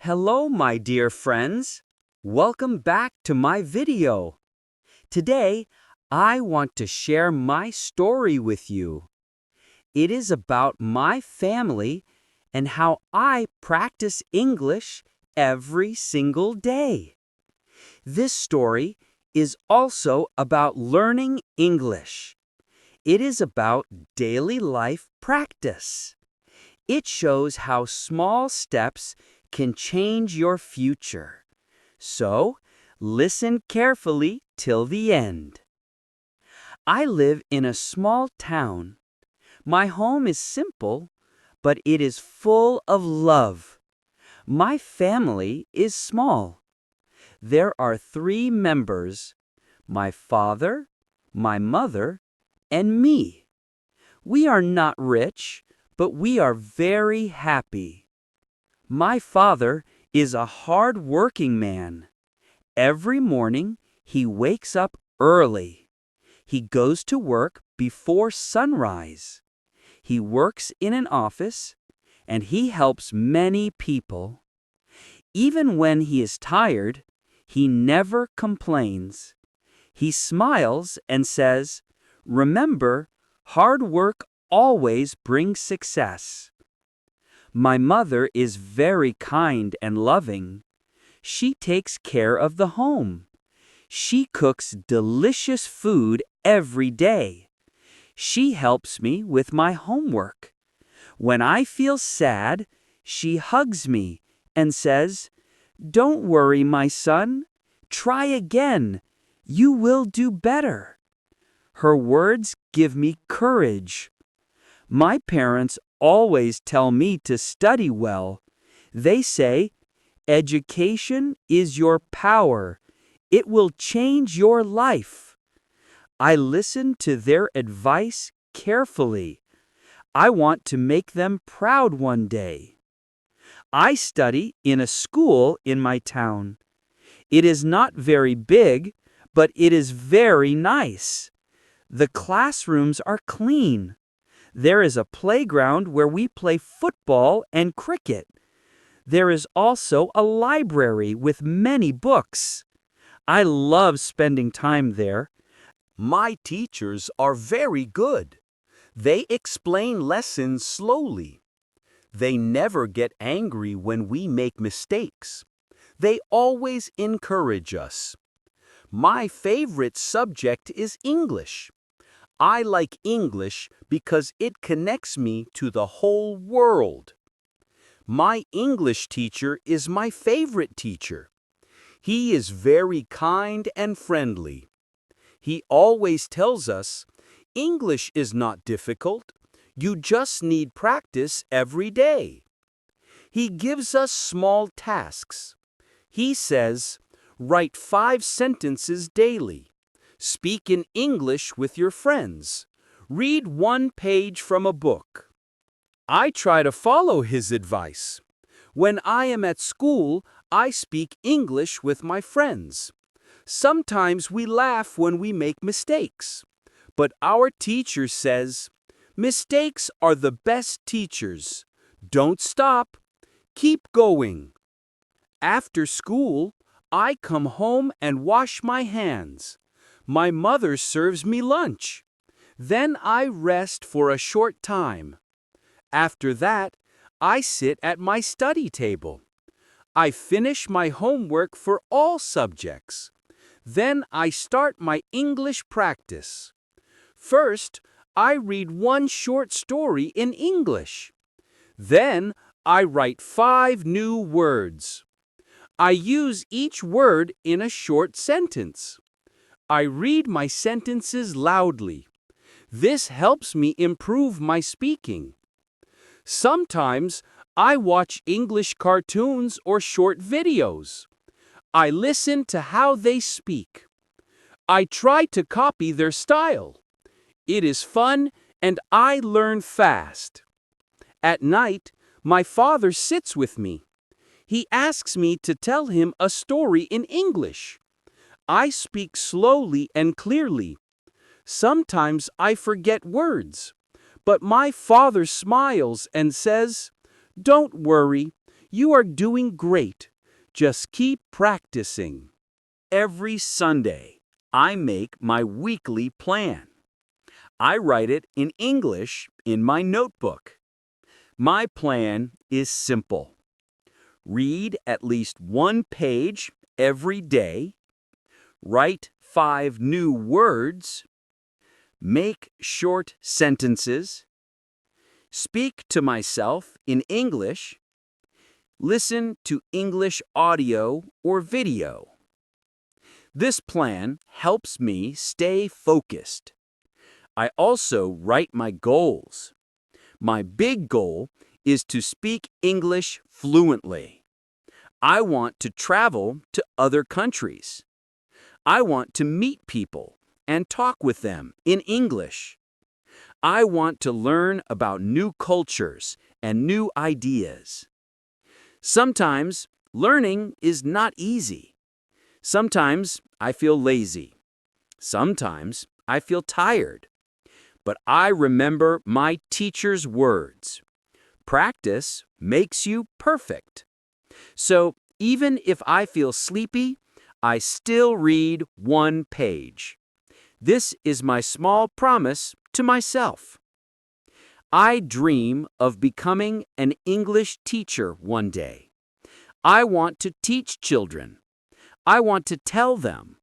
Hello, my dear friends. Welcome back to my video. Today, I want to share my story with you. It is about my family and how I practice English every single day. This story is also about learning English. It is about daily life practice. It shows how small steps can change your future. So, listen carefully till the end. I live in a small town. My home is simple, but it is full of love. My family is small. There are 3 members: my father, my mother, and me. We are not rich, but we are very happy. My father is a hard-working man. Every morning, he wakes up early. He goes to work before sunrise. He works in an office, and he helps many people. Even when he is tired, he never complains. He smiles and says, "Remember, hard work always brings success." My mother is very kind and loving. She takes care of the home. She cooks delicious food every day. She helps me with my homework. When I feel sad, she hugs me and says, "Don't worry, my son. Try again. You will do better." Her words give me courage. My parents always tell me to study well. They say, "Education is your power. It will change your life." I listen to their advice carefully. I want to make them proud one day. I study in a school in my town. It is not very big, but it is very nice. The classrooms are clean. There is a playground where we play football and cricket. There is also a library with many books. I love spending time there. My teachers are very good. They explain lessons slowly. They never get angry when we make mistakes. They always encourage us. My favorite subject is English. I like English because it connects me to the whole world. My English teacher is my favorite teacher. He is very kind and friendly. He always tells us, "English is not difficult. You just need practice every day." He gives us small tasks. He says, "Write 5 sentences daily. Speak in English with your friends. Read 1 page from a book." I try to follow his advice. When I am at school, I speak English with my friends. Sometimes we laugh when we make mistakes. But our teacher says, "Mistakes are the best teachers. Don't stop. Keep going." After school, I come home and wash my hands. My mother serves me lunch. Then I rest for a short time. After that, I sit at my study table. I finish my homework for all subjects. Then I start my English practice. First, I read 1 short story in English. Then, I write 5 new words. I use each word in a short sentence. I read my sentences loudly. This helps me improve my speaking. Sometimes, I watch English cartoons or short videos. I listen to how they speak. I try to copy their style. It is fun and I learn fast. At night, my father sits with me. He asks me to tell him a story in English. I speak slowly and clearly. Sometimes I forget words, but my father smiles and says, "Don't worry, You are doing great. Just keep practicing. Every Sunday, I make my weekly plan. I write it in English in my notebook. My plan is simple. Read at least one page every day, write 5 new words, make short sentences, speak to myself in English, listen to English audio or video. This plan helps me stay focused. I also write my goals. My big goal is to speak English fluently. I want to travel to other countries. I want to meet people and talk with them in English. I want to learn about new cultures and new ideas. Sometimes learning is not easy. Sometimes I feel lazy. Sometimes I feel tired. But I remember my teacher's words. Practice makes you perfect. So even if I feel sleepy, I still read one page. This is my small promise to myself. I dream of becoming an English teacher one day. I want to teach children. I want to tell them,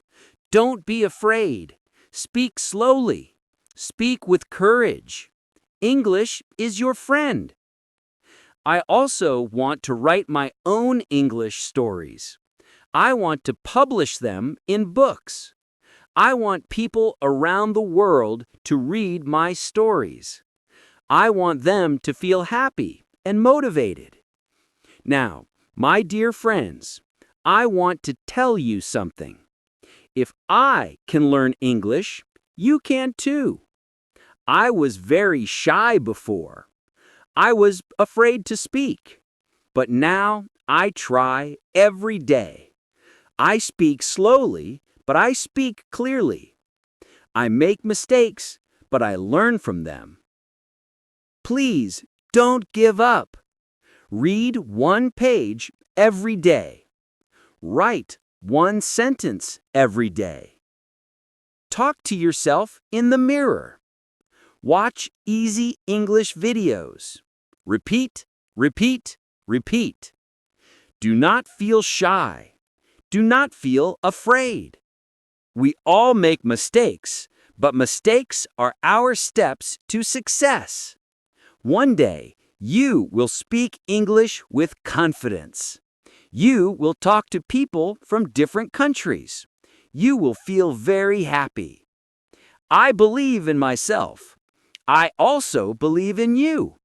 don't be afraid. Speak slowly. Speak with courage. English is your friend. I also want to write my own English stories. I want to publish them in books. I want people around the world to read my stories. I want them to feel happy and motivated. Now, my dear friends, I want to tell you something. If I can learn English, you can too. I was very shy before. I was afraid to speak. But now I try every day. I speak slowly, but I speak clearly. I make mistakes, but I learn from them. Please don't give up. Read one page every day. Write one sentence every day. Talk to yourself in the mirror. Watch easy English videos. Repeat, repeat, repeat. Do not feel shy. Do not feel afraid. We all make mistakes, but mistakes are our steps to success. One day, you will speak English with confidence. You will talk to people from different countries. You will feel very happy. I believe in myself. I also believe in you.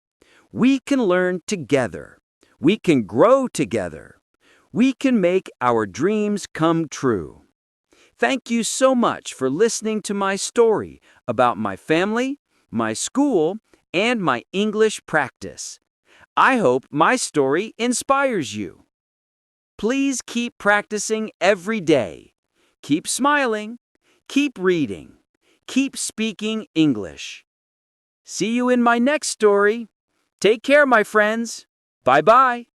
We can learn together. We can grow together. We can make our dreams come true. Thank you so much for listening to my story about my family, my school, and my English practice. I hope my story inspires you. Please keep practicing every day. Keep smiling. Keep reading. Keep speaking English. See you in my next story. Take care, my friends. Bye-bye.